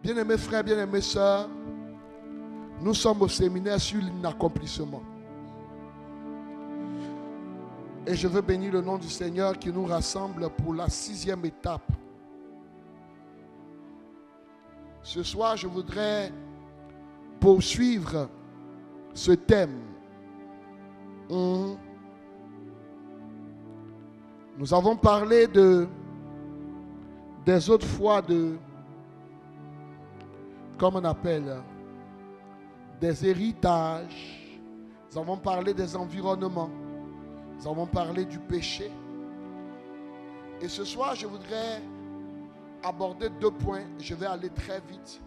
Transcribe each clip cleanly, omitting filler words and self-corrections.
Bien-aimés frères, bien-aimées sœurs, nous sommes au séminaire sur l'inaccomplissement. Et je veux bénir le nom du Seigneur qui nous rassemble pour la 6e étape. Ce soir, je voudrais poursuivre ce thème. Nous avons parlé des autres fois comme on appelle, des héritages. Nous avons parlé des environnements. Nous avons parlé du péché. Et ce soir, je voudrais aborder 2 points. Je vais aller très vite.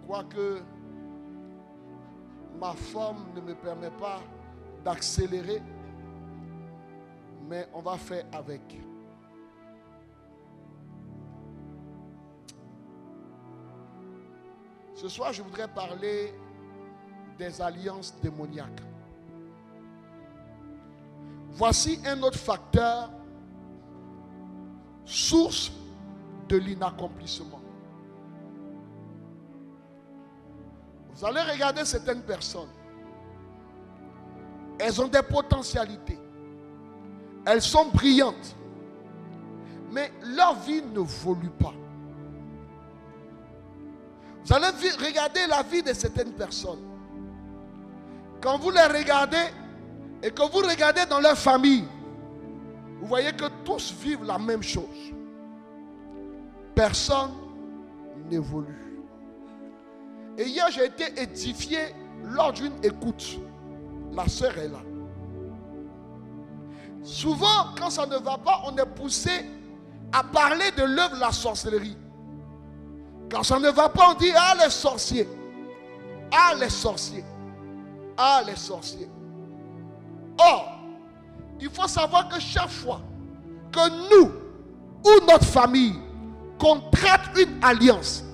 Quoique ma forme ne me permet pas d'accélérer. Mais on va faire avec. Ce soir, je voudrais parler des alliances démoniaques. Voici un autre facteur, source de l'inaccomplissement. Vous allez regarder certaines personnes. Elles ont des potentialités. Elles sont brillantes. Mais leur vie ne évolue pas. Vous allez regarder la vie de certaines personnes. Quand vous les regardez et que vous regardez dans leur famille, vous voyez que tous vivent la même chose. Personne n'évolue. Et hier, j'ai été édifié lors d'une écoute. La sœur est là. Souvent, quand ça ne va pas, on est poussé à parler de l'œuvre de la sorcellerie. Quand ça ne va pas, on dit « Ah, les sorciers! Ah, les sorciers! Ah, les sorciers! » Or, il faut savoir que chaque fois que nous ou notre famille contracte une alliance,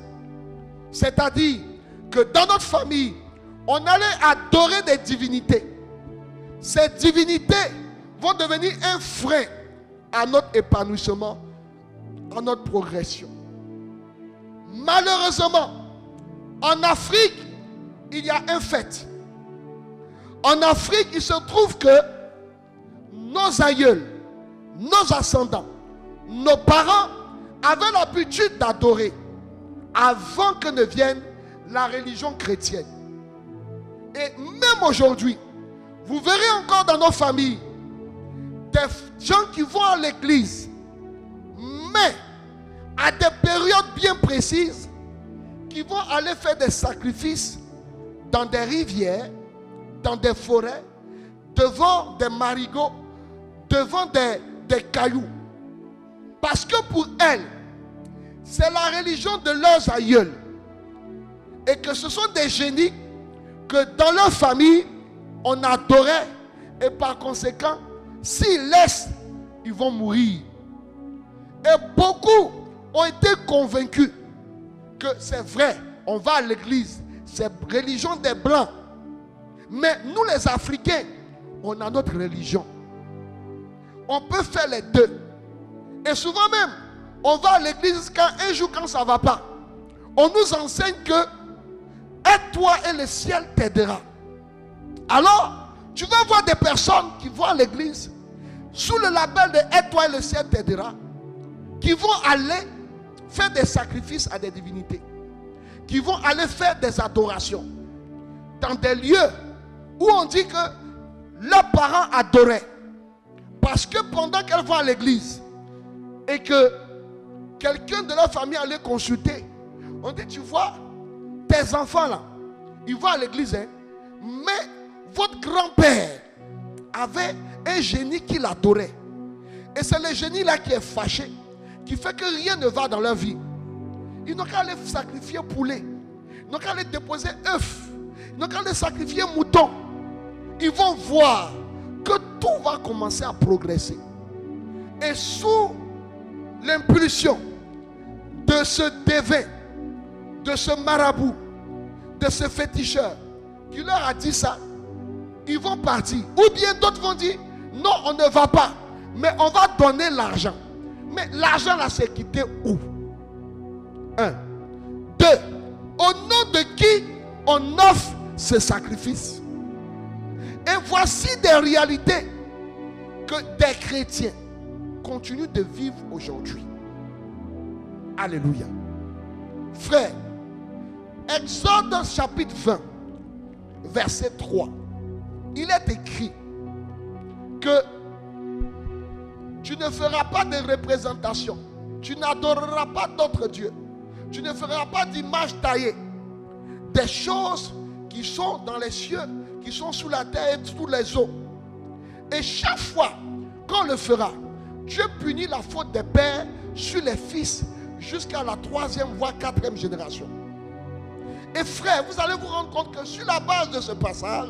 c'est-à-dire que dans notre famille, on allait adorer des divinités. Ces divinités vont devenir un frein à notre épanouissement, à notre progression. Malheureusement, en Afrique, il y a un fait. En Afrique, il se trouve que nos aïeuls, nos ascendants, nos parents avaient l'habitude d'adorer avant que ne vienne la religion chrétienne. Et même aujourd'hui, vous verrez encore dans nos familles des gens qui vont à l'église, mais à des périodes bien précises, qui vont aller faire des sacrifices dans des rivières, dans des forêts, devant des marigots, devant des cailloux. Parce que pour elles, c'est la religion de leurs aïeuls. Et que ce sont des génies que dans leur famille, on adorait. Et par conséquent, s'ils laissent, ils vont mourir. Et beaucoup ont été convaincus que c'est vrai, on va à l'église, c'est religion des Blancs. Mais nous les Africains, on a notre religion. On peut faire les deux. Et souvent même, on va à l'église un jour quand ça ne va pas. On nous enseigne que aide-toi et le ciel t'aidera. Alors, tu vas voir des personnes qui vont à l'église sous le label de aide-toi et le ciel t'aidera, qui vont aller faire des sacrifices à des divinités, qui vont aller faire des adorations dans des lieux où on dit que leurs parents adoraient. Parce que pendant qu'elles vont à l'église et que quelqu'un de leur famille allait consulter, on dit, tu vois, tes enfants là, ils vont à l'église, hein, mais votre grand-père avait un génie qui l'adorait. Et c'est le génie là qui est fâché, qui fait que rien ne va dans leur vie. Ils n'ont qu'à aller sacrifier poulet. Ils n'ont qu'à aller déposer œufs. Ils n'ont qu'à aller sacrifier mouton. Ils vont voir que tout va commencer à progresser. Et sous l'impulsion de ce devin, de ce marabout, de ce féticheur qui leur a dit ça, ils vont partir. Ou bien d'autres vont dire, non, on ne va pas, mais on va donner l'argent. Mais l'argent là, c'est quitté où? 1. 2. on offre ce sacrifice. Et voici des réalités que des chrétiens continuent de vivre aujourd'hui. Alléluia. Frère, Exode chapitre 20, verset 3, il est écrit que tu ne feras pas de représentation, tu n'adoreras pas d'autres dieux, tu ne feras pas d'image taillée, des choses qui sont dans les cieux, qui sont sous la terre et sous les eaux. Et chaque fois qu'on le fera, Dieu punit la faute des pères sur les fils jusqu'à la 3e voire 4e génération. Et frère, vous allez vous rendre compte que sur la base de ce passage,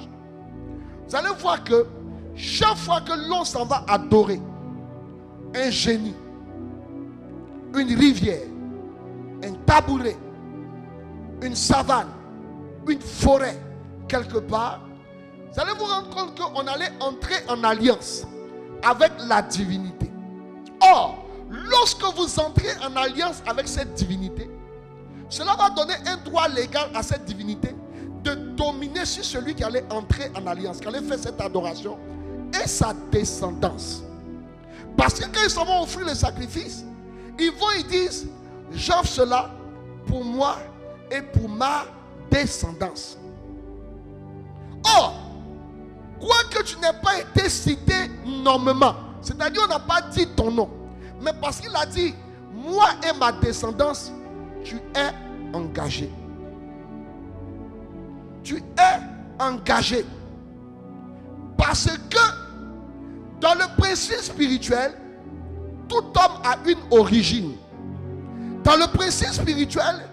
vous allez voir que chaque fois que l'on s'en va adorer un génie, une rivière, un tabouret, une savane, une forêt, quelque part, vous allez vous rendre compte qu'on allait entrer en alliance avec la divinité. Or, lorsque vous entrez en alliance avec cette divinité, cela va donner un droit légal à cette divinité de dominer sur celui qui allait entrer en alliance, qui allait faire cette adoration et sa descendance. Parce que quand ils s'en vont offrir le sacrifice, ils disent, j'offre cela pour moi et pour ma descendance. Or, quoique tu n'aies pas été cité nommément, c'est-à-dire on n'a pas dit ton nom, mais parce qu'il a dit, moi et ma descendance, tu es engagé. Tu es engagé. Parce que dans le principe spirituel, tout homme a une origine. Dans le principe spirituel,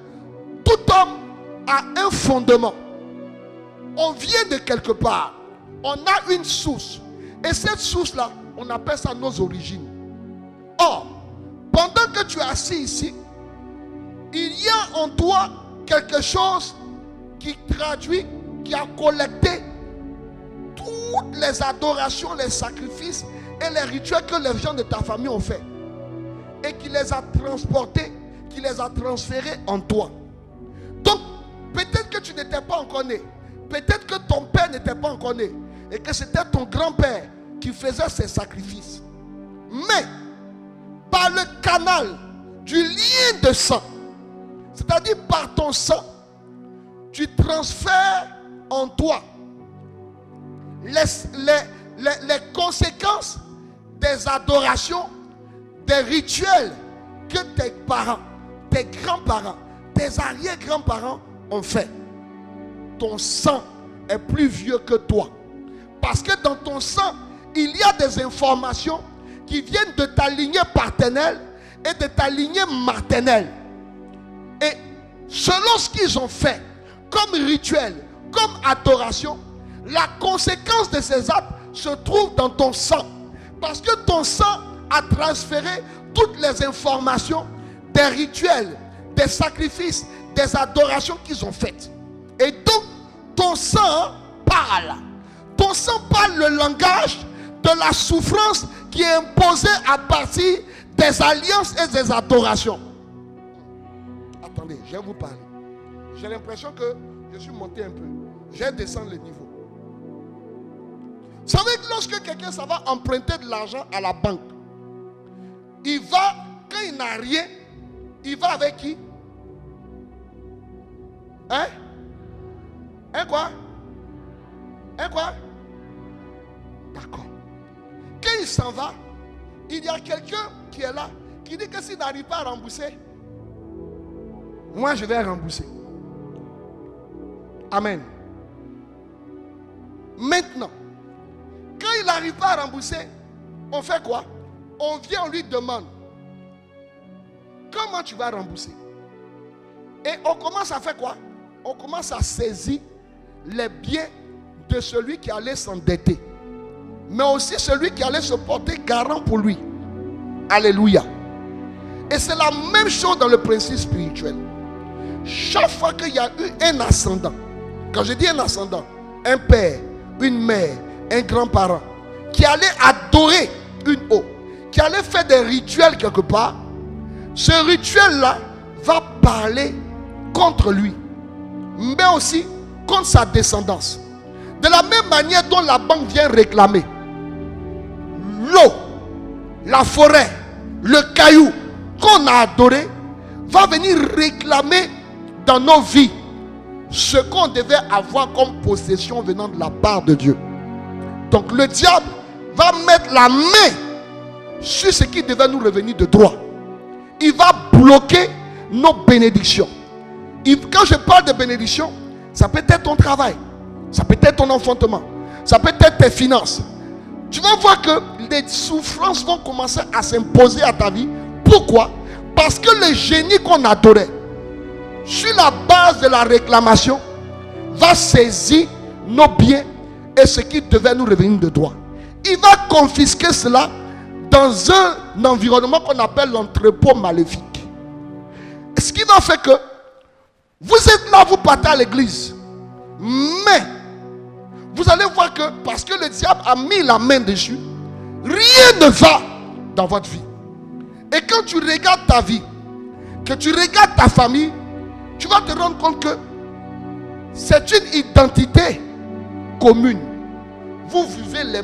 tout homme a un fondement. On vient de quelque part. On a une source. Et cette source-là, on appelle ça nos origines. Or, pendant que tu es assis ici, il y a en toi quelque chose qui traduit, qui a collecté toutes les adorations, les sacrifices et les rituels que les gens de ta famille ont fait. Et qui les a transportés, qui les a transférés en toi. Donc, peut-être que tu n'étais pas encore né. Peut-être que ton père n'était pas encore né. Et que c'était ton grand-père qui faisait ces sacrifices. Mais, par le canal du lien de sang, c'est-à-dire par ton sang, tu transfères en toi les conséquences des adorations, des rituels que tes parents, tes grands-parents, tes arrière-grands-parents ont fait. Ton sang est plus vieux que toi. Parce que dans ton sang, il y a des informations qui viennent de ta lignée paternelle et de ta lignée maternelle. Et selon ce qu'ils ont fait, comme rituel, comme adoration, la conséquence de ces actes se trouve dans ton sang. Parce que ton sang a transféré toutes les informations des rituels, des sacrifices, des adorations qu'ils ont faites. Et donc, ton sang parle. Ton sang parle le langage de la souffrance qui est imposée à partir des alliances et des adorations. Attendez, je vais vous parler. J'ai l'impression que je suis monté un peu. Je vais descendre le niveau. Vous savez que lorsque quelqu'un ça va emprunter de l'argent à la banque, il va, quand il n'a rien, il va avec qui? Hein? Hein quoi? Hein quoi? D'accord. Quand il s'en va, il y a quelqu'un qui est là, qui dit que s'il n'arrive pas à rembourser, moi je vais rembourser. Amen. Maintenant, quand il n'arrive pas à rembourser, on fait quoi? On vient, on lui demande, comment tu vas rembourser? Et on commence à faire quoi? On commence à saisir les biens de celui qui allait s'endetter, mais aussi celui qui allait se porter garant pour lui. Alléluia. Et c'est la même chose dans le principe spirituel. Chaque fois qu'il y a eu un ascendant, quand je dis un ascendant, un père, une mère, un grand-parent, qui allait adorer une eau, qui allait faire des rituels quelque part, ce rituel-là va parler contre lui, mais aussi contre sa descendance. De la même manière dont la banque vient réclamer l'eau, la forêt, le caillou qu'on a adoré, va venir réclamer dans nos vies ce qu'on devait avoir comme possession venant de la part de Dieu. Donc le diable va mettre la main sur ce qui devait nous revenir de droit. Il va bloquer nos bénédictions. Quand je parle de bénédiction, ça peut être ton travail, ça peut être ton enfantement, ça peut être tes finances. Tu vas voir que les souffrances vont commencer à s'imposer à ta vie. Pourquoi? Parce que le génie qu'on adorait, sur la base de la réclamation, va saisir nos biens et ce qui devait nous revenir de droit. Il va confisquer cela dans un environnement qu'on appelle l'entrepôt maléfique. Ce qui va faire que vous êtes là, vous partez à l'église, mais vous allez voir que parce que le diable a mis la main dessus, rien ne va dans votre vie. Et quand tu regardes ta vie, que tu regardes ta famille, tu vas te rendre compte que c'est une identité commune. Vous vivez les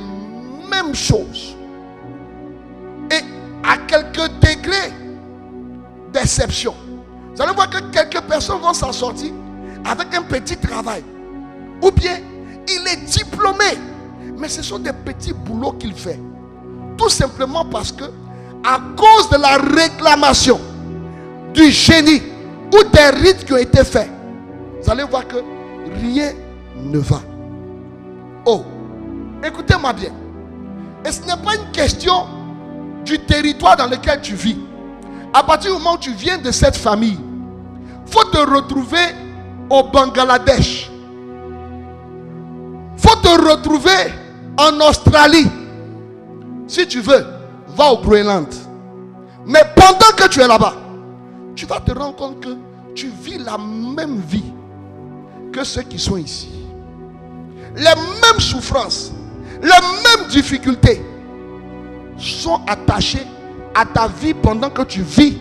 mêmes choses. Et à quelques degrés d'exception. Vous allez voir que quelques personnes vont s'en sortir avec un petit travail. Ou bien, il est diplômé. Mais ce sont des petits boulots qu'il fait. Tout simplement parce que, à cause de la réclamation du génie ou des rites qui ont été faits, vous allez voir que rien ne va. Oh, écoutez-moi bien. Et ce n'est pas une question du territoire dans lequel tu vis. À partir du moment où tu viens de cette famille, il faut te retrouver au Bangladesh. Il faut te retrouver en Australie. Si tu veux, va au Groenland. Mais pendant que tu es là-bas, tu vas te rendre compte que tu vis la même vie que ceux qui sont ici. Les mêmes souffrances, les mêmes difficultés sont attachées à ta vie pendant que tu vis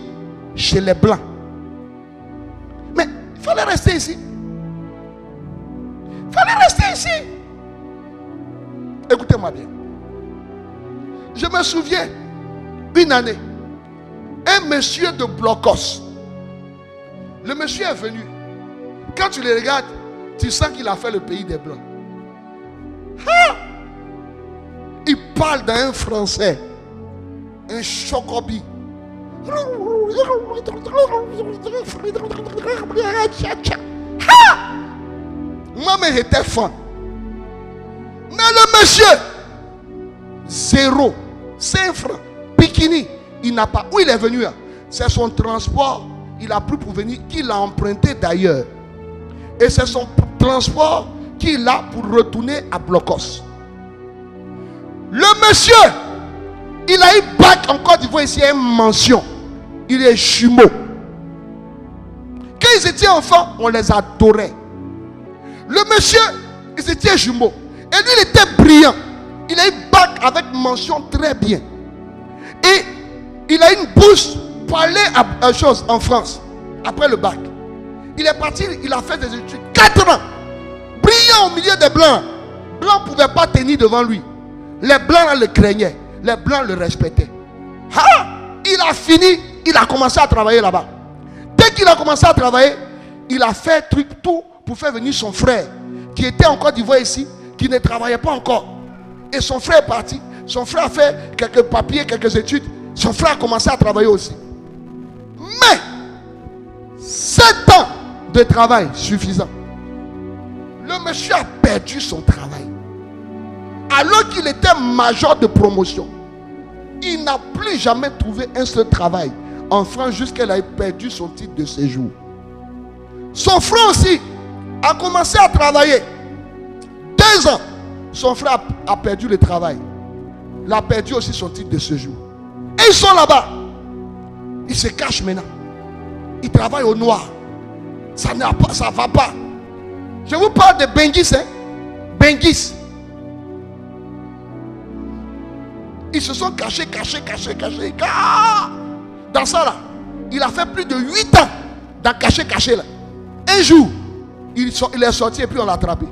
chez les Blancs. Mais il fallait rester ici. Il fallait rester ici. Écoutez-moi bien. Je me souviens, une année, un monsieur de Blocos. Le monsieur est venu. Quand tu le regardes, tu sens qu'il a fait le pays des Blancs. Ah! Il parle d'un français, un chocobi. Ah! Moi-même j'étais fan. Mais le monsieur, 0, 5 francs, bikini, il n'a pas. Où il est venu? C'est son transport. Il a pris pour venir, qu'il a emprunté d'ailleurs. Et c'est son transport qu'il a pour retourner à Blocos. Le monsieur, il a eu bac en Côte d'Ivoire ici, une mention. Il est jumeau. Quand ils étaient enfants, on les adorait. Le monsieur, ils étaient jumeaux. Et lui, il était brillant. Il a eu bac avec mention très bien. Et il a une bourse pour aller à chose en France. Après le bac. Il est parti, il a fait des études. 4 ans. Brillant au milieu des Blancs. Blancs ne pouvaient pas tenir devant lui. Les Blancs le craignaient. Les Blancs le respectaient. Ah! Il a fini, il a commencé à travailler là-bas. Dès qu'il a commencé à travailler, il a fait tout pour faire venir son frère, qui était en Côte d'Ivoire ici, qui ne travaillait pas encore. Et son frère est parti. Son frère a fait quelques papiers, quelques études. Son frère a commencé à travailler aussi. Mais 7 ans de travail suffisant. Le monsieur a perdu son travail. Alors qu'il était major de promotion. Il n'a plus jamais trouvé un seul travail en France jusqu'à ce qu'il ait perdu son titre de séjour. Son frère aussi a commencé à travailler. 2 ans, son frère a perdu le travail. Il a perdu aussi son titre de séjour. Et ils sont là-bas. Ils se cachent maintenant. Ils travaillent au noir. Ça ne va pas. Je vous parle de Bengis. Bengis. Ils se sont cachés. Dans ça là, il a fait plus de 8 ans dans caché là. Un jour, Il est sorti et puis on l'a attrapé.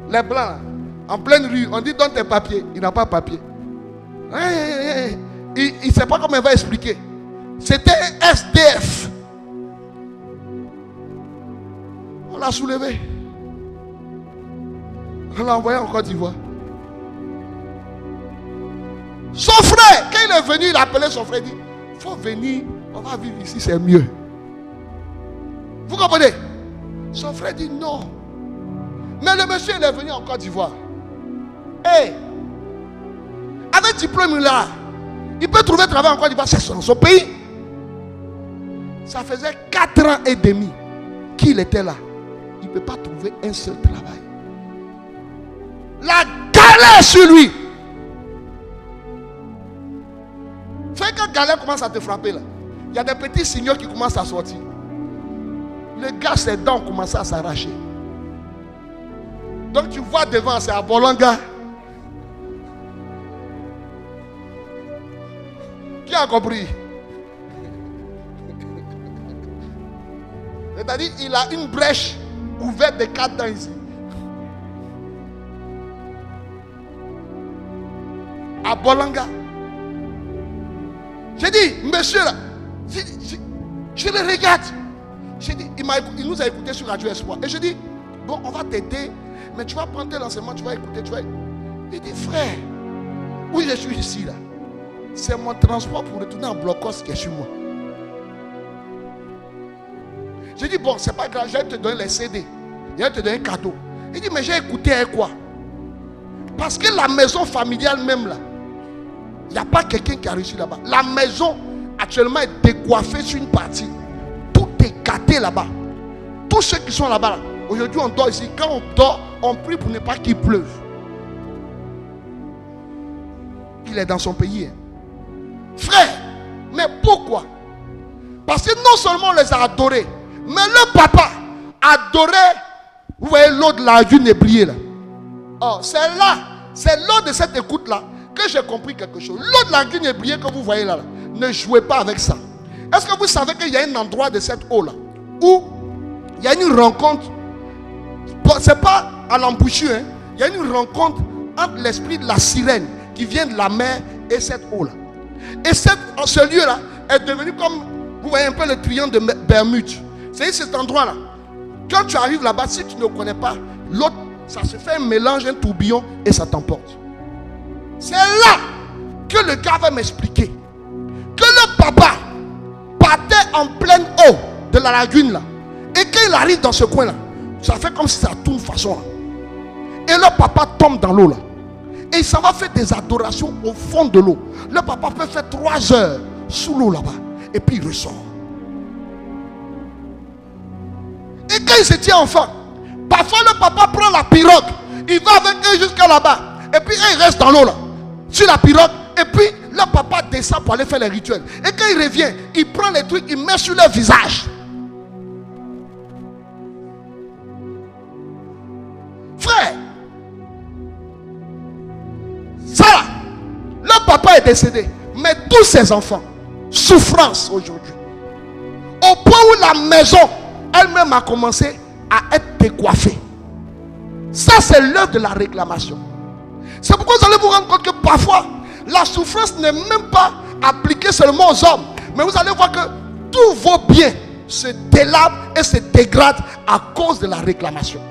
Les blancs, là, en pleine rue, on dit donne tes papiers. Il n'a pas de papier. Il ne sait pas comment il va expliquer. C'était un SDF. On l'a soulevé. On l'a envoyé en Côte d'Ivoire. Son frère, quand il est venu, il a appelé son frère. Il dit, il faut venir, on va vivre ici, c'est mieux. Vous comprenez? Son frère dit non. Mais le monsieur, il est venu en Côte d'Ivoire. Hey, avec diplôme là, il peut trouver travail en Côte d'Ivoire, c'est son pays. Ça faisait 4 ans et demi qu'il était là. Il ne peut pas trouver un seul travail. La galère sur lui. Fait que galère commence à te frapper là. Il y a des petits signaux qui commencent à sortir. Le gars, ses dents commencent à s'arracher. Donc tu vois devant, c'est à Bolanga. Qui a compris? C'est-à-dire, il a une brèche ouverte de 4 dents ici. À Bolanga. J'ai dit, monsieur là, je le regarde. J'ai dit, il nous a écouté sur Radio Espoir. Et je dis, bon, on va t'aider, mais tu vas prendre tes renseignements, tu vas écouter, Il dit, frère, oui, je suis ici là. C'est mon transport pour retourner en blocos qui est sur moi. J'ai dit, bon, c'est pas grave, je vais te donner les CD. Je vais te donner un cadeau. Il dit, mais j'ai écouté avec quoi? Parce que la maison familiale même là, il n'y a pas quelqu'un qui a réussi là-bas. La maison actuellement est décoiffée sur une partie. Tout est gâté là-bas. Tous ceux qui sont là-bas, là, aujourd'hui on dort ici. Quand on dort, on prie pour ne pas qu'il pleuve. Il est dans son pays. Frère, mais pourquoi? Parce que non seulement on les a adorés, mais le papa adorait, vous voyez l'eau de la lune briller là. Oh, c'est l'eau de cette écoute là que j'ai compris quelque chose. L'eau de la lune briller que vous voyez là, ne jouez pas avec ça. Est-ce que vous savez qu'il y a un endroit de cette eau là où il y a une rencontre? C'est pas à l'embouchure, hein? Il y a une rencontre entre l'esprit de la sirène qui vient de la mer et cette eau là. Et ce lieu là est devenu comme, vous voyez un peu le triangle de Bermude. C'est cet endroit là. Quand tu arrives là-bas, si tu ne connais pas, l'autre, ça se fait un mélange, un tourbillon et ça t'emporte. C'est là que le gars va m'expliquer que le papa partait en pleine eau de la lagune là. Et quand il arrive dans ce coin là, ça fait comme si ça tourne façon là. Et le papa tombe dans l'eau là. Et il s'en va faire des adorations au fond de l'eau. Le papa peut faire 3 heures sous l'eau là-bas. Et puis il ressort. Et quand il se tient enfant, parfois le papa prend la pirogue. Il va avec eux jusqu'à là-bas. Et puis il reste dans l'eau là. Sur la pirogue. Et puis le papa descend pour aller faire les rituels. Et quand il revient, il prend les trucs, il met sur leur visage. Frère, ça là, le papa est décédé. Mais tous ses enfants, souffrance aujourd'hui. Au point où la maison elle-même a commencé à être décoiffée. Ça c'est l'œuvre de la réclamation. C'est pourquoi vous allez vous rendre compte que parfois la souffrance n'est même pas appliquée seulement aux hommes. Mais vous allez voir que tous vos biens se délabrent et se dégradent à cause de la réclamation.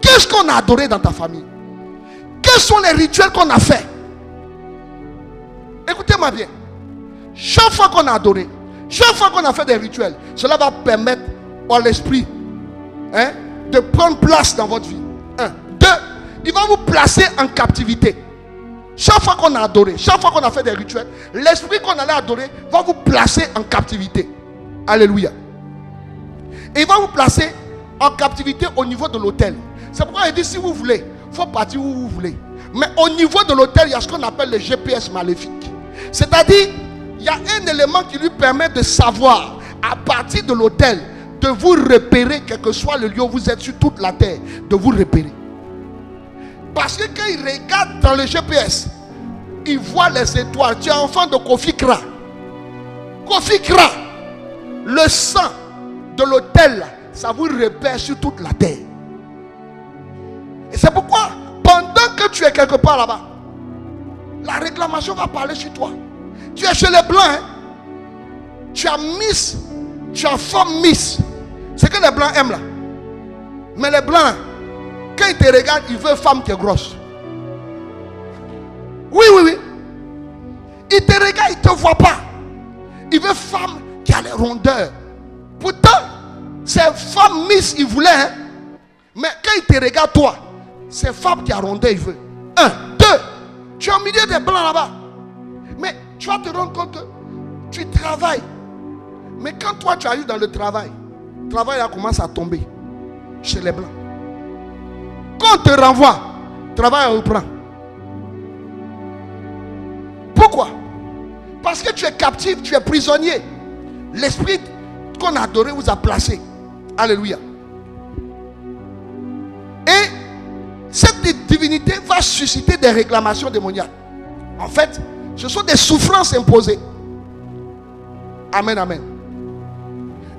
Qu'est-ce qu'on a adoré dans ta famille? Quels sont les rituels qu'on a fait? Écoutez-moi bien. Chaque fois qu'on a adoré, chaque fois qu'on a fait des rituels, cela va permettre à l'esprit de prendre place dans votre vie. 1. 2. Il va vous placer en captivité. Chaque fois qu'on a adoré, chaque fois qu'on a fait des rituels, l'esprit qu'on allait adorer va vous placer en captivité. Alléluia. Et il va vous placer en captivité au niveau de l'autel. C'est pourquoi il dit, si vous voulez, il faut partir où vous voulez. Mais au niveau de l'autel, il y a ce qu'on appelle le GPS maléfique. C'est-à-dire, il y a un élément qui lui permet de savoir, à partir de l'autel, de vous repérer, quel que soit le lieu où vous êtes sur toute la terre, de vous repérer. Parce que quand il regarde dans le GPS, il voit les étoiles. Tu es enfant de Kofi Kra. Kofi Kra, le le sang de l'autel, ça vous repère sur toute la terre. Et c'est pourquoi, pendant que tu es quelque part là-bas, la réclamation va parler sur toi. Tu es chez les blancs, hein? Tu as Miss, tu as femme Miss. C'est que les blancs aiment là. Mais les blancs, quand ils te regardent, ils veulent femme qui est grosse. Oui, oui, oui. Ils te regardent, ils ne te voient pas. Ils veulent femme qui a les rondeurs. Pourtant, c'est femme Miss, ils voulaient. Hein? Mais quand ils te regardent, toi, c'est femme qui a rondeur, ils veulent. 1, 2. Tu es au milieu des blancs là-bas. Mais tu vas te rendre compte que tu travailles. Mais quand toi, tu arrives dans le travail là commence à tomber chez les blancs. Quand on te renvoie, le travail reprend. Pourquoi? Parce que tu es captif, tu es prisonnier. L'esprit qu'on a adoré vous a placé. Alléluia. Et cette divinité va susciter des réclamations démoniaques. En fait, ce sont des souffrances imposées. Amen, amen.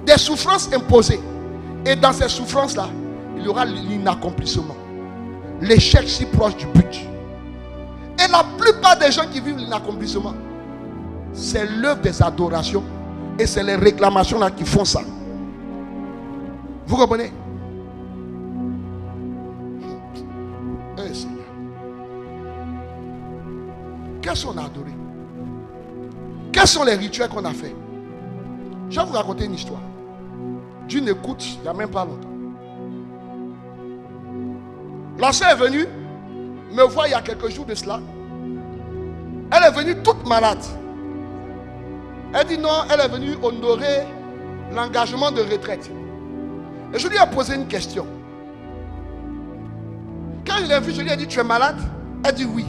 Des souffrances imposées. Et dans ces souffrances-là, il y aura l'inaccomplissement. L'échec si proche du but. Et la plupart des gens qui vivent l'inaccomplissement, c'est l'œuvre des adorations. Et c'est les réclamations là qui font ça. Vous comprenez? Eh Seigneur. Qu'est-ce qu'on a adoré? Quels sont les rituels qu'on a fait? Je vais vous raconter une histoire. D'une écoute, il n'y a même pas longtemps. La soeur est venue me voir il y a quelques jours de cela. Elle est venue toute malade. Elle dit non, elle est venue honorer l'engagement de retraite. Et je lui ai posé une question. Quand je l'ai vue, je lui ai dit, tu es malade? Elle dit oui.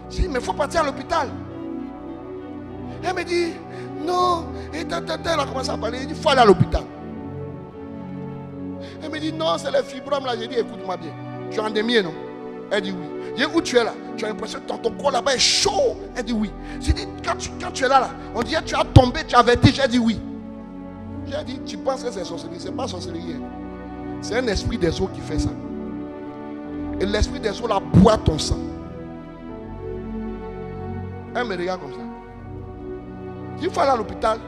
Je lui ai dit, mais il faut partir à l'hôpital. Elle me dit, non. Et elle a commencé à parler. Elle dit, il faut aller à l'hôpital. Elle me dit, non, c'est les fibromes là. J'ai dit, écoute-moi bien. Tu en es mieux, non? Elle dit oui. J'ai dit, où tu es là? Tu as l'impression que ton corps là-bas est chaud. Elle dit oui. J'ai dit, quand tu es là, on dirait que tu as tombé, tu as vertige. Elle dit oui. J'ai dit, tu penses que c'est sorcellerie? Ce n'est pas sorcellerie. C'est un esprit des eaux qui fait ça. Et l'esprit des eaux là boit ton sang. Elle me regarde comme ça. Il faut aller à l'hôpital,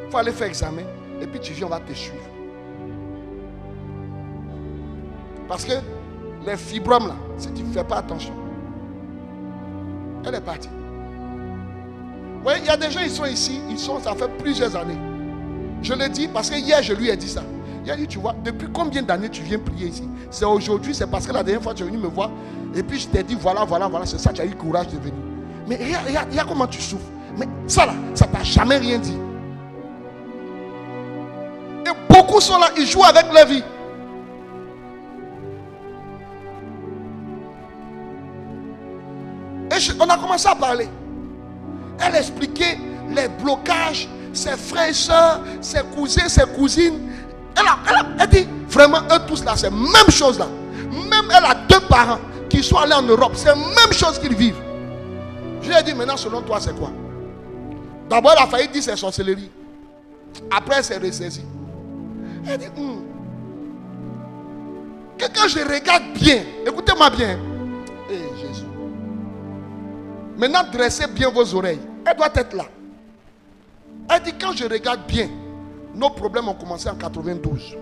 il faut aller faire examen, et puis tu viens, on va te suivre. Parce que les fibromes là, si tu ne fais pas attention, elle est partie. Vous voyez, il y a des gens, ils sont ici, ça fait plusieurs années. Je le dis parce que hier, je lui ai dit ça. Il a dit, tu vois, depuis combien d'années tu viens prier ici? C'est aujourd'hui, c'est parce que la dernière fois tu es venu me voir, et puis je t'ai dit, voilà, c'est ça, tu as eu le courage de venir. Mais regarde comment tu souffres. Mais ça là, ça t'a jamais rien dit. Et beaucoup sont là, ils jouent avec leur vie. Et on a commencé à parler. Elle expliquait les blocages, ses frères et soeurs, ses cousins, ses cousines. Elle dit, vraiment, eux tous là, c'est la même chose là. Même elle a 2 parents qui sont allés en Europe, c'est la même chose qu'ils vivent. Je lui ai dit, maintenant, selon toi, c'est quoi? D'abord, elle a failli dire c'est sorcellerie. Après, elle s'est ressaisie. Elle dit, que quand je regarde bien, écoutez-moi bien. Jésus. Maintenant, dressez bien vos oreilles. Elle doit être là. Elle dit, quand je regarde bien, nos problèmes ont commencé en 92.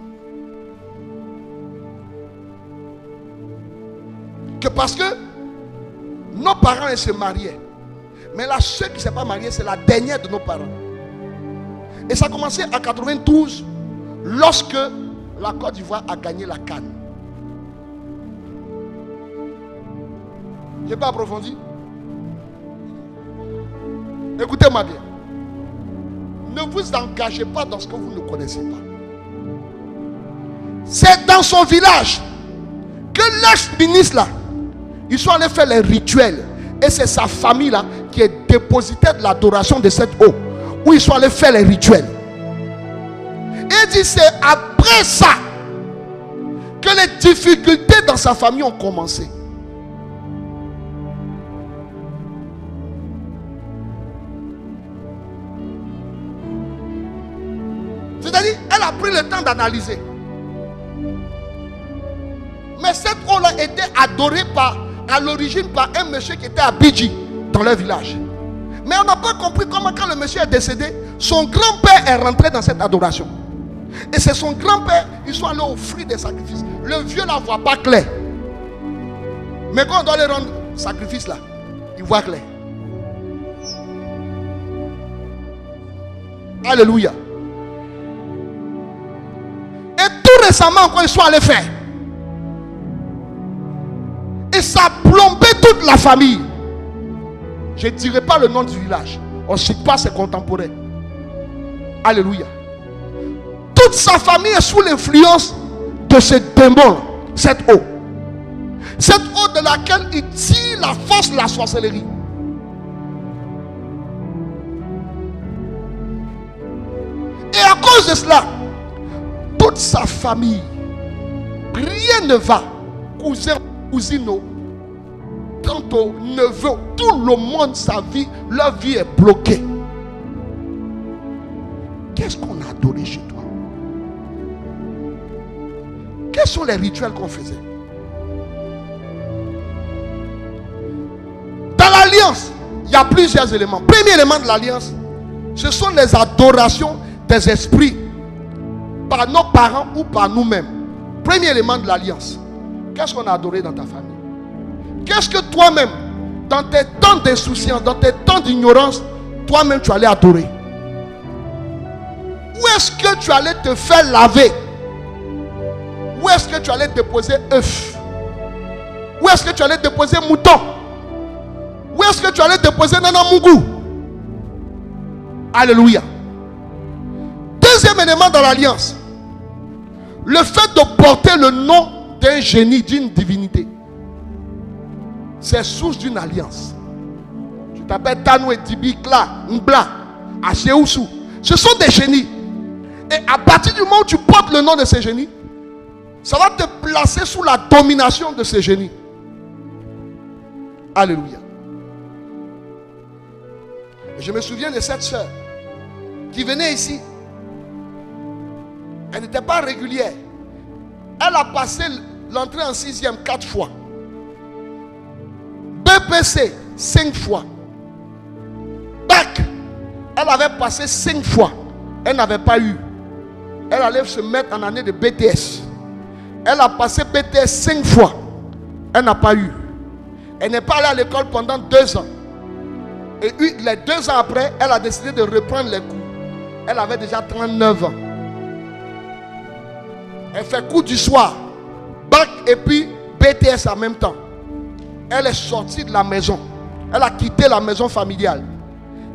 Que parce que nos parents se mariaient. Mais la seule qui ne s'est pas mariée, c'est la dernière de nos parents. Et ça a commencé en 92, lorsque la Côte d'Ivoire a gagné la CAN. Je n'ai pas approfondi. Écoutez-moi bien. Ne vous engagez pas dans ce que vous ne connaissez pas. C'est dans son village que l'ex-ministre là, ils sont allés faire les rituels. Et c'est sa famille là qui est dépositaire de l'adoration de cette eau. Où ils sont allés faire les rituels. Et il dit c'est après ça que les difficultés dans sa famille ont commencé. C'est-à-dire, elle a pris le temps d'analyser. Mais cette eau-là était adorée à l'origine par un monsieur qui était à Bidji, dans leur village. Mais on n'a pas compris comment, quand le monsieur est décédé, son grand-père est rentré dans cette adoration. Et c'est son grand-père, ils sont allés offrir des sacrifices. Le vieux là ne voit pas clair. Mais quand on doit les rendre sacrifice là, il voit clair. Alléluia. Et tout récemment, quand ils sont allés faire, et ça a plombé toute la famille. Je ne dirai pas le nom du village. On ne cite pas ses contemporains. Alléluia. Toute sa famille est sous l'influence de ce démon, cette eau. Cette eau de laquelle il tire la force de la sorcellerie. Et à cause de cela, toute sa famille, rien ne va. Cousin, cousine, tantôt, neveu, tout le monde, sa vie, leur vie est bloquée. Qu'est-ce qu'on a adoré chez toi? Quels sont les rituels qu'on faisait? Dans l'alliance, il y a plusieurs éléments. Premier élément de l'alliance, ce sont les adorations des esprits par nos parents ou par nous-mêmes. Premier élément de l'alliance. Qu'est-ce qu'on a adoré dans ta famille? Qu'est-ce que toi-même, dans tes temps d'insouciance, dans tes temps d'ignorance, toi-même tu allais adorer? Où est-ce que tu allais te faire laver? Où est-ce que tu allais déposer œuf? Où est-ce que tu allais déposer mouton? Où est-ce que tu allais déposer nanamougou? Alléluia. Deuxième élément dans l'alliance, le fait de porter le nom d'un génie, d'une divinité, c'est source d'une alliance. Tu t'appelles Tanou et Tibi, Kla, Mbla, Achéoussou. Ce sont des génies. Et à partir du moment où tu portes le nom de ces génies, ça va te placer sous la domination de ces génies. Alléluia. Et je me souviens de cette soeur qui venait ici. Elle n'était pas régulière. Elle a passé l'entrée en 6e 4 fois. BPC 5 fois. Bac, elle avait passé 5 fois. Elle n'avait pas eu. Elle allait se mettre en année de BTS. Elle a passé BTS 5 fois. Elle n'a pas eu. Elle n'est pas allée à l'école pendant 2 ans. Et les 2 ans après, elle a décidé de reprendre les cours. Elle avait déjà 39 ans. Elle fait cours du soir, bac et puis BTS en même temps. Elle est sortie de la maison. Elle a quitté la maison familiale.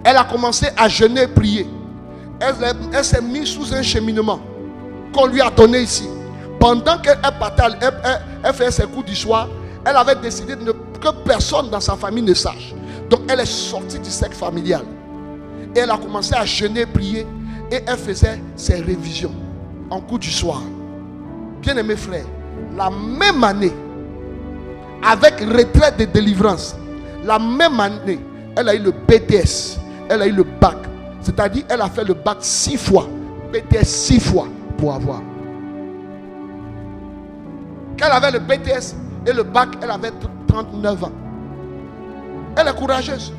Elle a commencé à jeûner et prier. Elle s'est mise sous un cheminement qu'on lui a donné ici. Pendant qu'elle partait, elle faisait ses cours du soir, elle avait décidé que personne dans sa famille ne sache. Donc elle est sortie du cercle familial. Et elle a commencé à jeûner et prier. Et elle faisait ses révisions en cours du soir. Bien-aimés frères, la même année, avec retraite de délivrance, la même année, elle a eu le BTS, elle a eu le bac. C'est-à-dire, elle a fait le bac 6 fois, BTS 6 fois pour avoir. Quand elle avait le BTS et le bac, elle avait 39 ans. Elle est courageuse.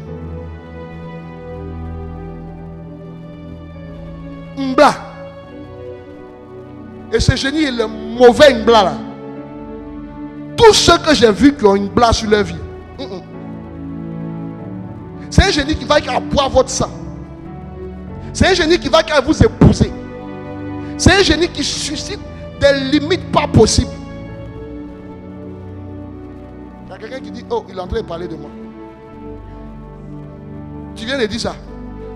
Mbla. Et ce génie est le mauvais Mbla là. Tous ceux que j'ai vus qui ont une Mbla sur leur vie, c'est un génie qui va boire votre sang. C'est un génie qui va vous épouser. C'est un génie qui suscite des limites pas possibles. Il y a quelqu'un qui dit, oh, il est en train de parler de moi. Tu viens de dire ça.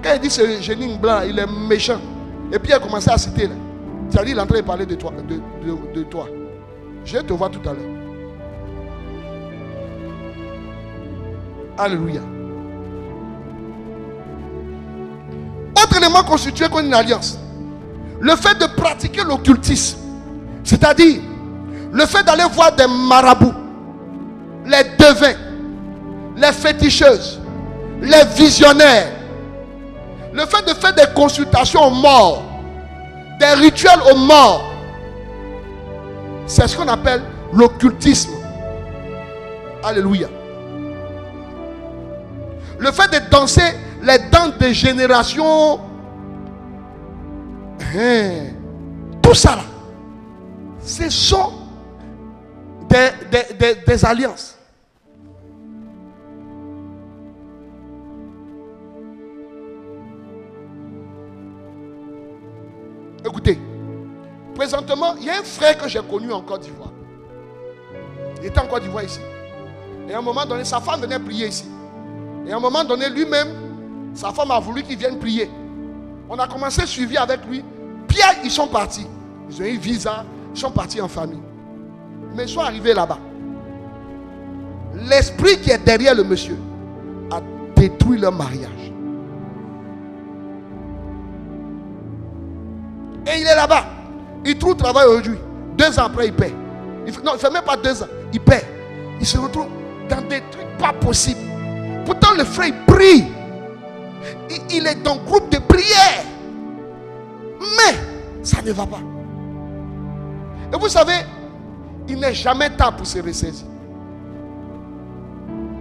Quand il dit ce génie blanc, il est méchant. Et puis il a commencé à citer là. Ça dit, il est en train de parler de toi. De toi. Je te vois tout à l'heure. Alléluia. Autre élément constitué comme une alliance. Le fait de pratiquer l'occultisme. C'est-à-dire, le fait d'aller voir des marabouts, les devins, les féticheuses, les visionnaires. Le fait de faire des consultations aux morts, des les rituels aux morts. C'est ce qu'on appelle l'occultisme. Alléluia. Le fait de danser les danses des générations, tout ça là, ce sont des alliances. Écoutez, présentement, il y a un frère que j'ai connu en Côte d'Ivoire. Il était en Côte d'Ivoire ici. Et à un moment donné, sa femme venait prier ici. Et à un moment donné, lui-même, sa femme a voulu qu'il vienne prier. On a commencé suivi avec lui. Pierre, ils sont partis. Ils ont eu visa, ils sont partis en famille. Mais ils sont arrivés là-bas. L'esprit qui est derrière le monsieur a détruit leur mariage. Et il est là-bas. Il trouve travail aujourd'hui. 2 ans après, il paie. Non, il ne fait même pas 2 ans. Il paie. Il se retrouve dans des trucs pas possibles. Pourtant, le frère, il prie. Il est dans un groupe de prière. Mais, ça ne va pas. Et vous savez, il n'est jamais tard pour se ressaisir.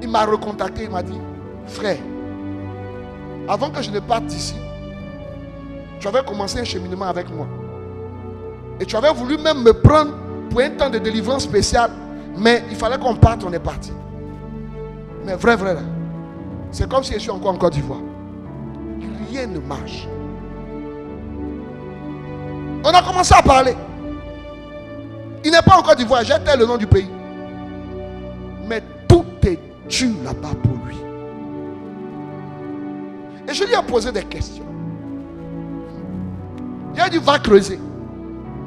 Il m'a recontacté, il m'a dit, frère, avant que je ne parte d'ici, tu avais commencé un cheminement avec moi. Et tu avais voulu même me prendre pour un temps de délivrance spécial. Mais il fallait qu'on parte, on est parti. Mais vrai là. C'est comme si je suis encore en Côte d'Ivoire. Rien ne marche. On a commencé à parler. Il n'est pas en Côte d'Ivoire, j'ai tel le nom du pays. Mais tout est dur là-bas pour lui. Et je lui ai posé des questions. Il a dit, va creuser.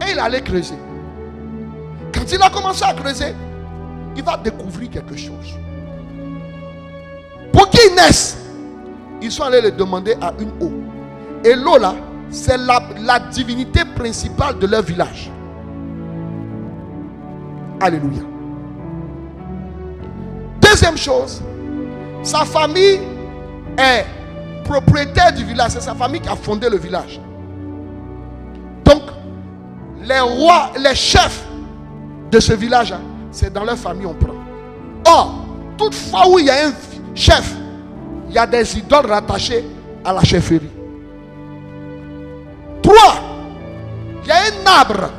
Et il allait creuser. Quand il a commencé à creuser, il va découvrir quelque chose. Pour qu'il naisse, ils sont allés le demander à une eau. Et l'eau là, c'est la divinité principale de leur village. Alléluia. Deuxième chose, sa famille est propriétaire du village. C'est sa famille qui a fondé le village. Donc, les rois, les chefs de ce village, c'est dans leur famille on prend. Or, toutefois où il y a un chef, il y a des idoles rattachées à la chefferie. 3, il y a un arbre.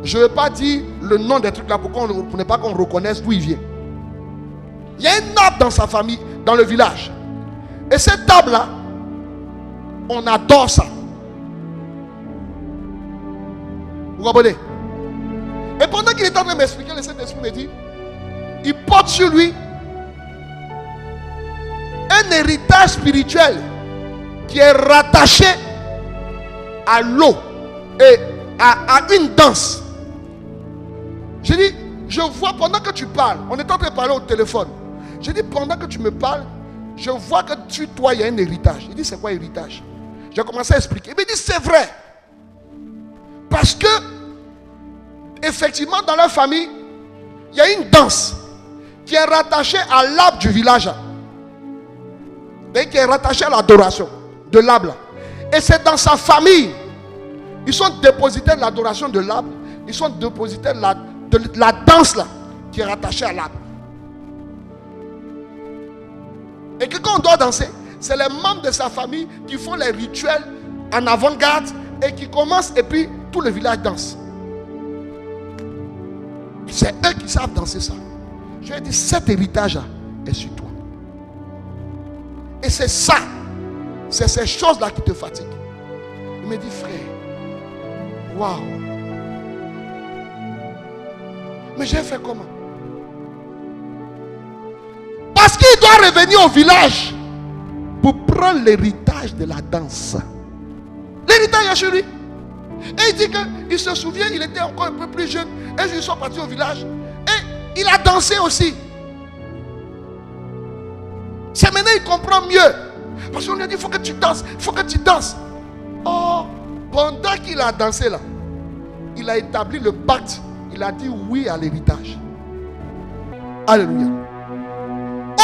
Je ne veux pas dire le nom des trucs là pour ne pas qu'on reconnaisse d'où il vient. Il y a un arbre dans sa famille, dans le village. Et cet arbre là, on adore ça. Vous comprenez? Et pendant qu'il est en train de m'expliquer, le Saint-Esprit me dit, il porte sur lui un héritage spirituel qui est rattaché à l'eau et à une danse. Je dis, je vois pendant que tu parles, on est en train de parler au téléphone. Je dis, pendant que tu me parles, je vois que toi, il y a un héritage. Il dit, c'est quoi héritage? J'ai commencé à expliquer. Il me dit, c'est vrai. Parce que, effectivement, dans leur famille, il y a une danse qui est rattachée à l'arbre du village. Et qui est rattachée à l'adoration de l'arbre. Et c'est dans sa famille. Ils sont dépositaires de l'adoration de l'arbre. Ils sont dépositaires de la danse là, qui est rattachée à l'arbre. Et que quand on doit danser, c'est les membres de sa famille qui font les rituels en avant-garde et qui commencent et puis tout le village danse. C'est eux qui savent danser ça. Je lui ai dit, cet héritage est sur toi. Et c'est ça, c'est ces choses-là qui te fatiguent. Il me dit, frère, waouh. Mais j'ai fait comment? Parce qu'il doit revenir au village pour prendre l'héritage de la danse. L'héritage est chez lui. Et il dit qu'il se souvient, il était encore un peu plus jeune. Et ils sont partis au village. Et il a dansé aussi. C'est maintenant qu'il comprend mieux. Parce qu'on lui a dit, il faut que tu danses, il faut que tu danses. Oh, pendant qu'il a dansé là, il a établi le pacte. Il a dit oui à l'héritage. Alléluia.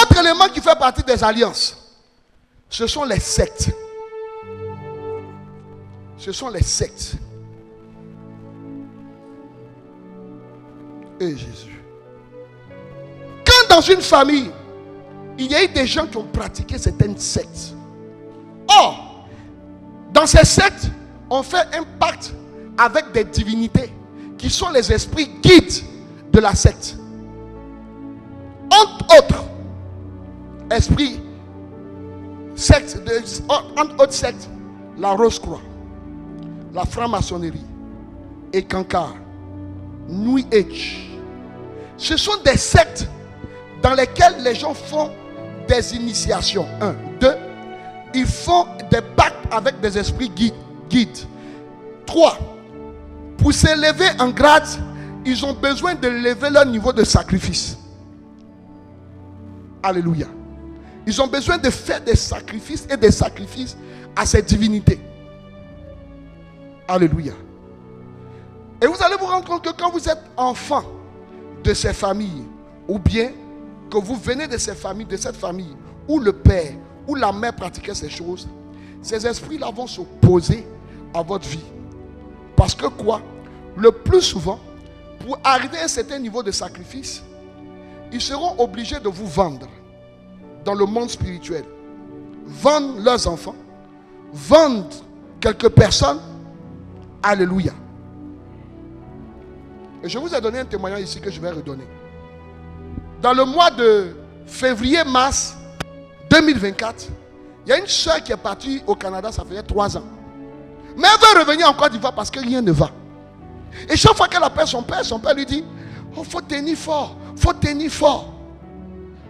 Autre élément qui fait partie des alliances, ce sont les sectes. ce sont les sectes. Et Jésus. Quand dans une famille, il y a eu des gens qui ont pratiqué certaines sectes. Or, dans ces sectes, on fait un pacte avec des divinités qui sont les esprits guides de la secte. Entre autres, esprits, entre autres sectes, la Rose-Croix, la franc-maçonnerie, et Kankar, New Age. Ce sont des sectes dans lesquelles les gens font des initiations. 1, 2, ils font des pactes avec des esprits guides. 3, pour s'élever en grade, ils ont besoin de lever leur niveau de sacrifice. Alléluia. Ils ont besoin de faire des sacrifices et des sacrifices à ces divinités. Alléluia. Et vous allez vous rendre compte que quand vous êtes enfant de ces familles, ou bien que vous venez de ces familles, de cette famille, où le père ou la mère pratiquait ces choses, ces esprits-là vont s'opposer à votre vie. Parce que quoi? Le plus souvent, pour arriver à un certain niveau de sacrifice, ils seront obligés de vous vendre dans le monde spirituel. Vendre leurs enfants, vendre quelques personnes. Alléluia. Et je vous ai donné un témoignage ici que je vais redonner. Dans le mois de février-mars 2024, il y a une soeur qui est partie au Canada, ça faisait 3 ans. Mais elle veut revenir en Côte d'Ivoire parce que rien ne va. Et chaque fois qu'elle appelle son père lui dit: oh, faut tenir fort, faut tenir fort.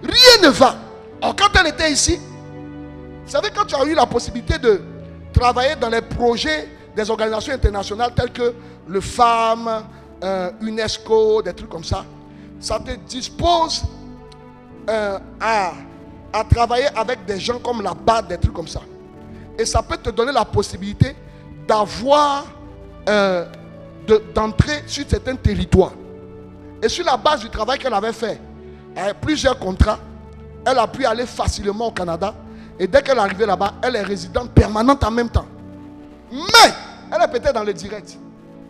Rien ne va. Alors quand elle était ici, vous savez, quand tu as eu la possibilité de travailler dans les projets des organisations internationales telles que le FAM, UNESCO, des trucs comme ça, ça te dispose à travailler avec des gens comme la BAD, des trucs comme ça. Et ça peut te donner la possibilité d'avoir, d'entrer sur certains territoires. Et sur la base du travail qu'elle avait fait, avec plusieurs contrats, elle a pu aller facilement au Canada. Et dès qu'elle est arrivée là-bas, elle est résidente permanente en même temps. Mais, elle est peut-être dans le direct.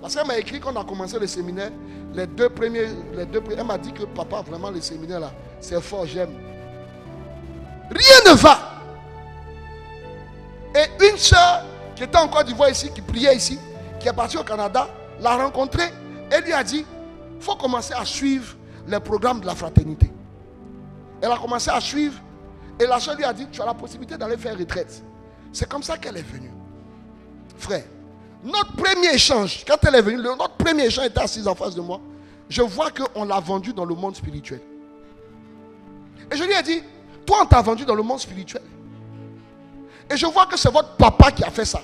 Parce qu'elle m'a écrit quand on a commencé le séminaire, les deux premiers, elle m'a dit que papa, vraiment le séminaire là, c'est fort, j'aime. Rien ne va. Et une soeur qui était en Côte d'Ivoire ici, qui priait ici, qui est partie au Canada, l'a rencontrée et lui a dit: il faut commencer à suivre les programmes de la fraternité. Elle a commencé à suivre et la soeur lui a dit: tu as la possibilité d'aller faire retraite. C'est comme ça qu'elle est venue. Frère, notre premier échange, quand elle est venue, notre premier échange était assise en face de moi. Je vois qu'on l'a vendue dans le monde spirituel. Et je lui ai dit: toi, on t'a vendu dans le monde spirituel. Et je vois que c'est votre papa qui a fait ça.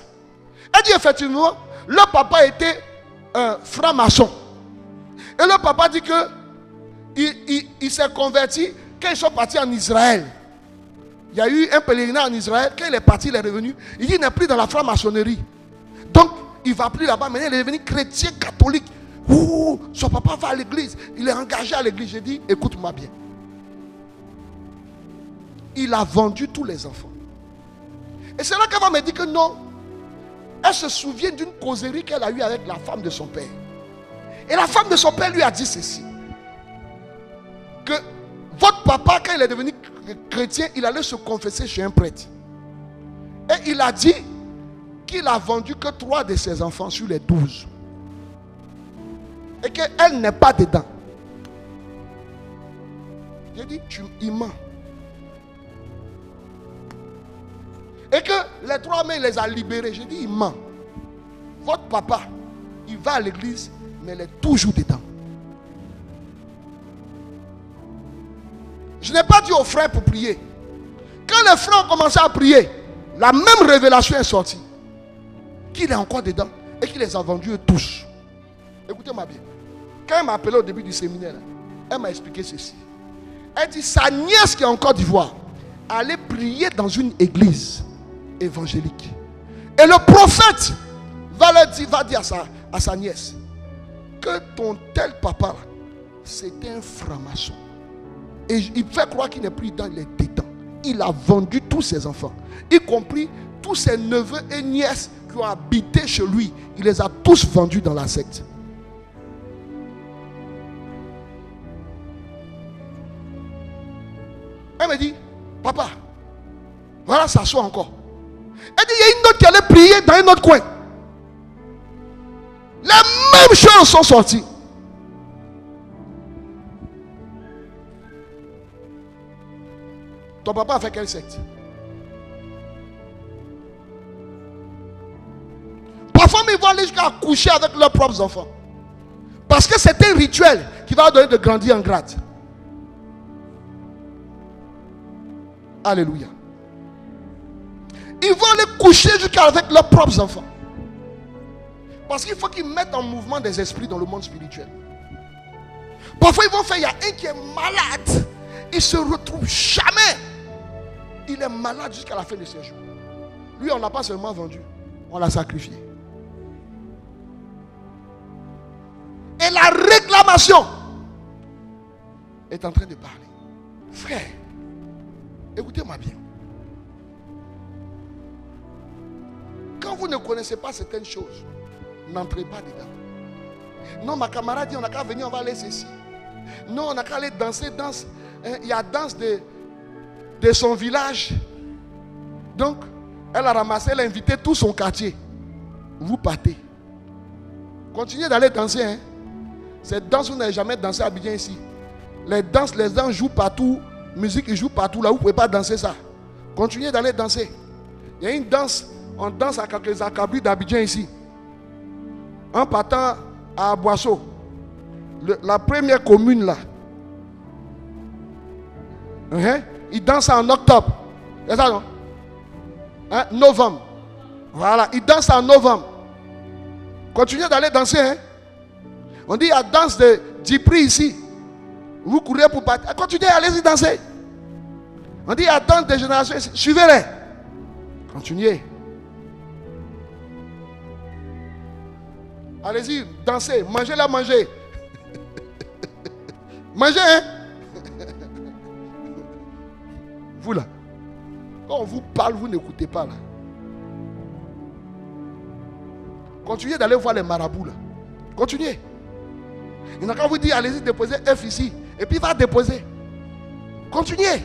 Elle dit effectivement, le papa était un franc-maçon. Et le papa dit que il s'est converti quand ils sont partis en Israël. Il y a eu un pèlerinage en Israël. Quand il est parti, il est revenu. Il dit: il n'est plus dans la franc-maçonnerie. Donc, il ne va plus là-bas. Maintenant, il est devenu chrétien catholique. Ouh, son papa va à l'église. Il est engagé à l'église. J'ai dit: écoute-moi bien. Il a vendu tous les enfants. Et c'est là qu'elle va me dire que non. Elle se souvient d'une causerie qu'elle a eue avec la femme de son père. Et la femme de son père lui a dit ceci: que votre papa, quand il est devenu chrétien, il allait se confesser chez un prêtre. Et il a dit qu'il a vendu que 3 de ses enfants sur les 12. Et qu'elle n'est pas dedans. J'ai dit: il ment. Et que les 3 mains, il les a libérés. J'ai dit: il ment. Votre papa, il va à l'église, mais il est toujours dedans. Je n'ai pas dit aux frères pour prier. Quand les frères ont commencé à prier, la même révélation est sortie. Qu'il est encore dedans et qu'il les a vendus eux tous. Écoutez-moi bien. Quand elle m'a appelé au début du séminaire, elle m'a expliqué ceci. Elle dit: sa nièce qui est en Côte d'Ivoire allait prier dans une église évangélique. Et le prophète va dire à sa nièce que ton tel papa, c'était un franc-maçon. Et il fait croire qu'il n'est plus dans les dedans. Il a vendu tous ses enfants, y compris tous ses neveux et nièces qui qui ont habité chez lui, il les a tous vendus dans la secte. Elle me dit, papa, voilà, s'assoit encore. Elle dit, il y a une autre qui allait prier dans un autre coin. Les mêmes choses sont sorties. Ton papa a fait quelle secte? Parfois, ils vont aller jusqu'à coucher avec leurs propres enfants. Parce que c'est un rituel qui va leur donner de grandir en grade. Alléluia. Ils vont aller coucher jusqu'à avec leurs propres enfants. Parce qu'il faut qu'ils mettent en mouvement des esprits dans le monde spirituel. Parfois, ils vont faire, il y a un qui est malade. Il se retrouve jamais. Il est malade jusqu'à la fin de ses jours. Lui, on ne l'a pas seulement vendu, on l'a sacrifié. Et la réclamation est en train de parler. Frère, écoutez-moi bien. Quand vous ne connaissez pas certaines choses, n'entrez pas dedans. Non, ma camarade dit, on n'a qu'à venir, on va aller ceci. Non, on n'a qu'à aller danser, danse. Il y a danse de son village. Donc, elle a ramassé, elle a invité tout son quartier. Vous partez. Continuez d'aller danser. Hein. Cette danse, vous n'avez jamais dansé à Abidjan ici. Les danses jouent partout. Musique, ils jouent partout. Là, vous ne pouvez pas danser ça. Continuez d'aller danser. Il y a une danse, on danse à quelques acabris d'Abidjan ici. En partant à Boisseau, la première commune là. Ils dansent en octobre. C'est ça, non? Novembre. Voilà, ils dansent en novembre. Continuez d'aller danser. Hein? On dit il y a danse de Djipri ici. Vous courez pour partir. Continuez, allez-y danser. On dit il y a danse de génération ici. Suivez-les. Continuez. Allez-y, dansez. Mangez-la, mangez. Mangez, hein? Vous là. Quand on vous parle, vous n'écoutez pas là. Continuez d'aller voir les marabouts là. Continuez. Il n'a qu'à vous dire, allez-y déposer F ici. Et puis il va déposer. Continuez.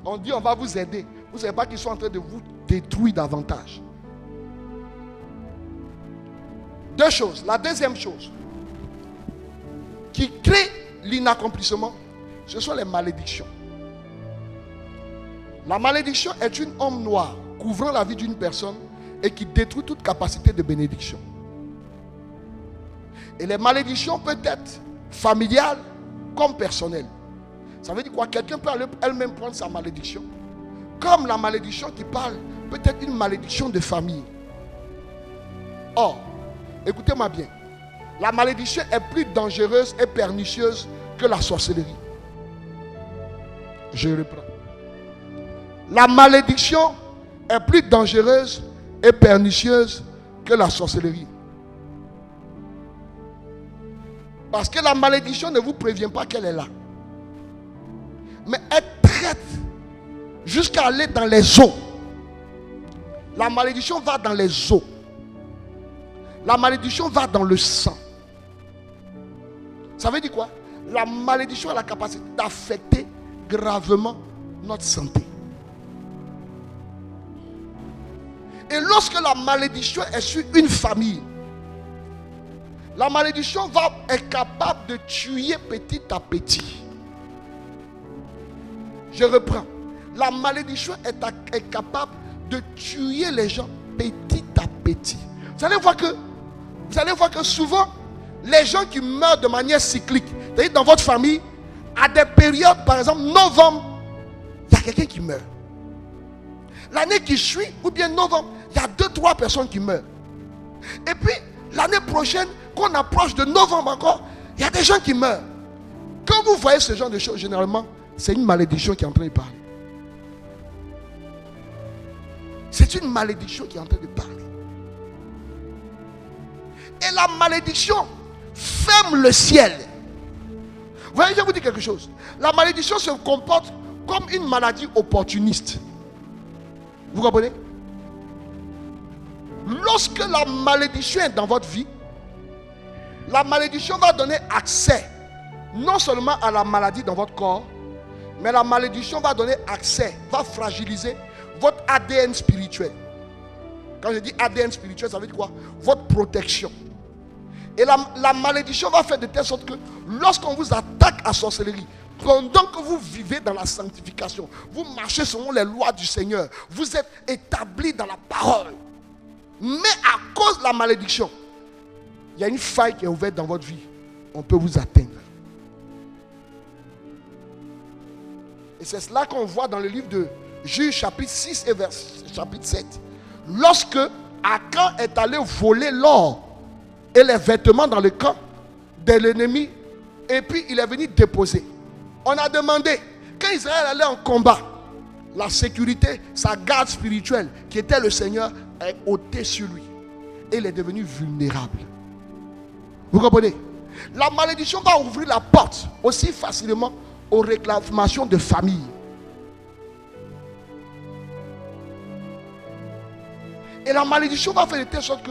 On dit on va vous aider. Vous ne savez pas qu'ils sont en train de vous détruire davantage. Deux choses. La deuxième chose qui crée l'inaccomplissement, ce sont les malédictions. La malédiction est une ombre noire couvrant la vie d'une personne et qui détruit toute capacité de bénédiction. Et les malédictions peuvent être familiales comme personnelles. Ça veut dire quoi? Quelqu'un peut elle-même prendre sa malédiction. Comme la malédiction qui parle peut être une malédiction de famille. Or, écoutez-moi bien. La malédiction est plus dangereuse et pernicieuse que la sorcellerie. Je reprends. La malédiction est plus dangereuse et pernicieuse que la sorcellerie. Parce que la malédiction ne vous prévient pas qu'elle est là. Mais elle traite jusqu'à aller dans les os. La malédiction va dans les os. La malédiction va dans le sang. Ça veut dire quoi? La malédiction a la capacité d'affecter gravement notre santé. Et lorsque la malédiction est sur une famille, la malédiction est capable de tuer petit à petit. Je reprends. La malédiction est capable de tuer les gens petit à petit. Vous allez voir que souvent, les gens qui meurent de manière cyclique, c'est-à-dire dans votre famille, à des périodes, par exemple, novembre, il y a quelqu'un qui meurt. L'année qui suit, ou bien novembre, il y a 2-3 personnes qui meurent. Et puis, l'année prochaine, quand on approche de novembre encore, il y a des gens qui meurent. Quand vous voyez ce genre de choses, généralement, c'est une malédiction qui est en train de parler. C'est une malédiction qui est en train de parler. Et la malédiction ferme le ciel. Vous voyez, je vais vous dire quelque chose. La malédiction se comporte comme une maladie opportuniste. Vous comprenez? lorsque la malédiction est dans votre vie, la malédiction va donner accès non seulement à la maladie dans votre corps, mais la malédiction va donner accès, va fragiliser votre ADN spirituel. Quand je dis ADN spirituel, ça veut dire quoi? Votre protection. Et la malédiction va faire de telle sorte que lorsqu'on vous attaque à sorcellerie, pendant que vous vivez dans la sanctification, vous marchez selon les lois du Seigneur, vous êtes établis dans la parole. Mais à cause de la malédiction, il y a une faille qui est ouverte dans votre vie. On peut vous atteindre. Et c'est cela qu'on voit dans le livre de Juge chapitre 6 et chapitre 7. Lorsque Akan est allé voler l'or et les vêtements dans le camp de l'ennemi, et puis il est venu déposer. On a demandé, quand Israël allait en combat, la sécurité, sa garde spirituelle, qui était le Seigneur, est ôtée sur lui. Et il est devenu vulnérable. Vous comprenez? La malédiction va ouvrir la porte aussi facilement aux réclamations de famille. Et la malédiction va faire de telle sorte que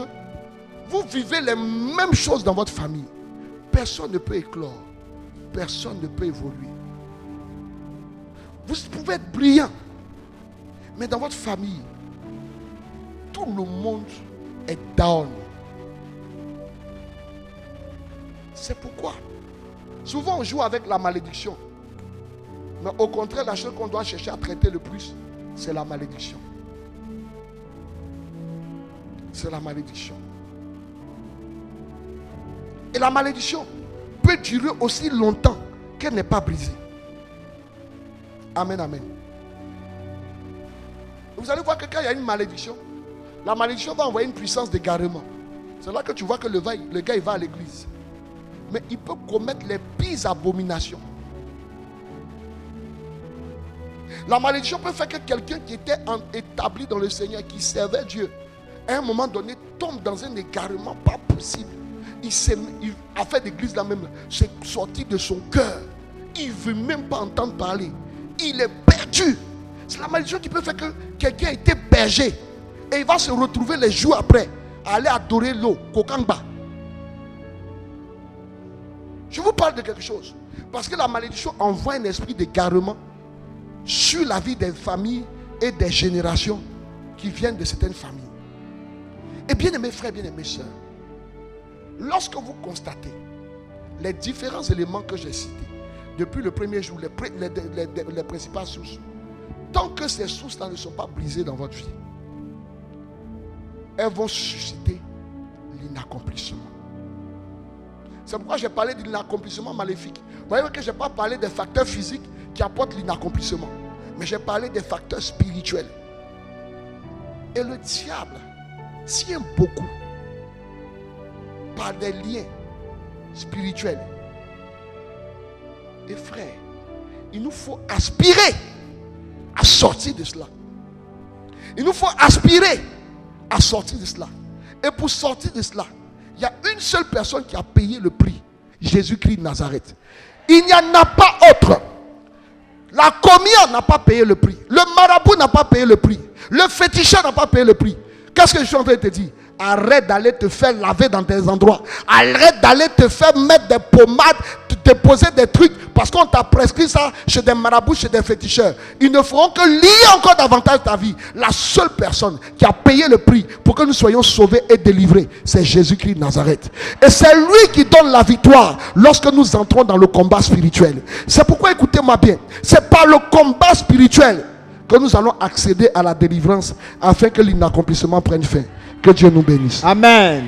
vous vivez les mêmes choses dans votre famille. Personne ne peut éclore. Personne ne peut évoluer. Vous pouvez être brillant. Mais dans votre famille, tout le monde est down. C'est pourquoi souvent on joue avec la malédiction. Mais au contraire, la chose qu'on doit chercher à traiter le plus, c'est la malédiction. C'est la malédiction. Et la malédiction peut durer aussi longtemps qu'elle n'est pas brisée. Amen, amen. Vous allez voir que quand il y a une malédiction, la malédiction va envoyer une puissance d'égarement. C'est là que tu vois que le gars il va à l'église. Mais il peut commettre les pires abominations. La malédiction peut faire que quelqu'un qui était établi dans le Seigneur, qui servait Dieu, à un moment donné, tombe dans un égarement pas possible. Il a fait d'église là même. C'est sorti de son cœur. Il ne veut même pas entendre parler. Il est perdu. C'est la malédiction qui peut faire que quelqu'un était berger. Et il va se retrouver les jours après à aller adorer l'eau, Kokangba. Je vous parle de quelque chose. Parce que la malédiction envoie un esprit d'égarement sur la vie des familles et des générations qui viennent de certaines familles. Et bien aimés frères, bien aimés sœurs, lorsque vous constatez les différents éléments que j'ai cités depuis le premier jour, les principales sources, tant que ces sources-là ne sont pas brisées dans votre vie, elles vont susciter l'inaccomplissement. C'est pourquoi j'ai parlé de l'inaccomplissement maléfique. Vous voyez que je n'ai pas parlé des facteurs physiques qui apportent l'inaccomplissement, mais j'ai parlé des facteurs spirituels. Et le diable tient beaucoup par des liens spirituels. Et frère, il nous faut aspirer à sortir de cela. Il nous faut aspirer à sortir de cela. Et pour sortir de cela, il y a une seule personne qui a payé le prix. Jésus-Christ de Nazareth. Il n'y en a pas autre. La comia n'a pas payé le prix. Le marabout n'a pas payé le prix. Le féticheur n'a pas payé le prix. Qu'est-ce que je suis en train de te dire? Arrête d'aller te faire laver dans des endroits. Arrête d'aller te faire mettre des pommades, te poser des trucs. Parce qu'on t'a prescrit ça chez des marabouts, chez des féticheurs. Ils ne feront que lier encore davantage ta vie. La seule personne qui a payé le prix pour que nous soyons sauvés et délivrés, c'est Jésus-Christ de Nazareth. Et c'est lui qui donne la victoire lorsque nous entrons dans le combat spirituel. C'est pourquoi, écoutez-moi bien, c'est par le combat spirituel que nous allons accéder à la délivrance afin que l'inaccomplissement prenne fin. Que Dieu nous bénisse. Amen.